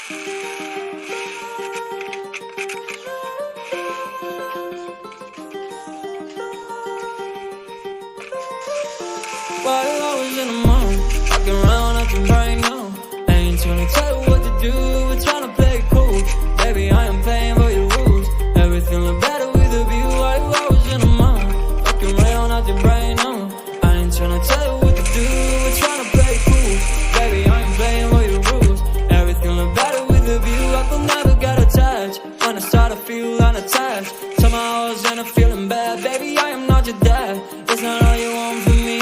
While I was in the mall, walking around acting right now. I ain't tryna tell you what to do, we're tryna play it cool. Baby, I am playing by your rules. Everything look better with a view. While I was in the mall, walking around acting right now. I ain't tryna tell you what to do, we're tryna play it cool. Baby, I am playing by your rules. Everything look better with a view. I could never get attached when I start to feel unattached. Somehow I was in a feeling bad. Baby, I am not your dad. It's not all you want from me.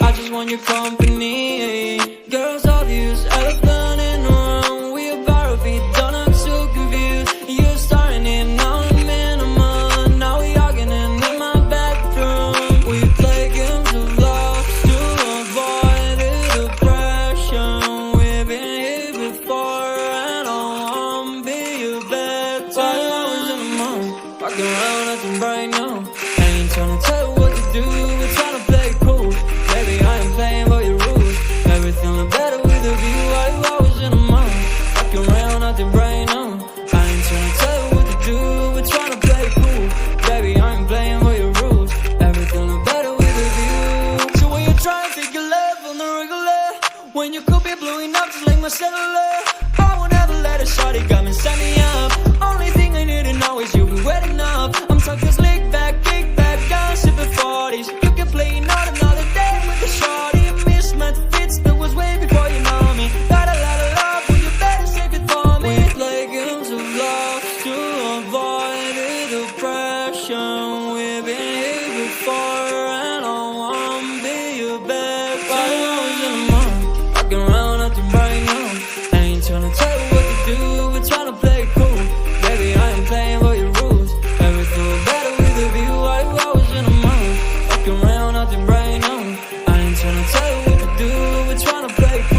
I just want your company. Girls obvious, elephant in the room. We about our feet, don't act so confused. You're starting it, now I'm in a month. Now we arguing in my bedroom. We play games of love to avoid the depression. We've been here before and I won't be your bed. While I was in the mall, walking around acting right now. I ain't tryna tell you what to do, we're tryna play it cool. Baby, I am playing by your rules. Everything look better with a view. While I was in the mall, walking around acting right now. I ain't tryna tell you what to do, we're tryna play it cool. Baby, I am playing by your rules. Everything look better with a view. So when you try to figure love on the regular, when you could be blowing up just like my cellular, I won't ever let a shawty come and set me up. Only thing I need to know is you be wet enough. I'm talking slick back, kick back, gun sipping 40s. You can play not another day with the shawty. Mismatch fits that was way before you know me. Got a lot of love, but you better save it for me. We play games of love to avoid the depression. We've been here before and I won't be your best. While I was in the mall, walking around acting right now. I ain't tryna tell you what to do, we're tryna play it cool. Baby, I am playing by your rules. Everything was better with a view. While I was in the mall, walking around acting right now. I ain't tryna tell you what to do, we're tryna play it cool.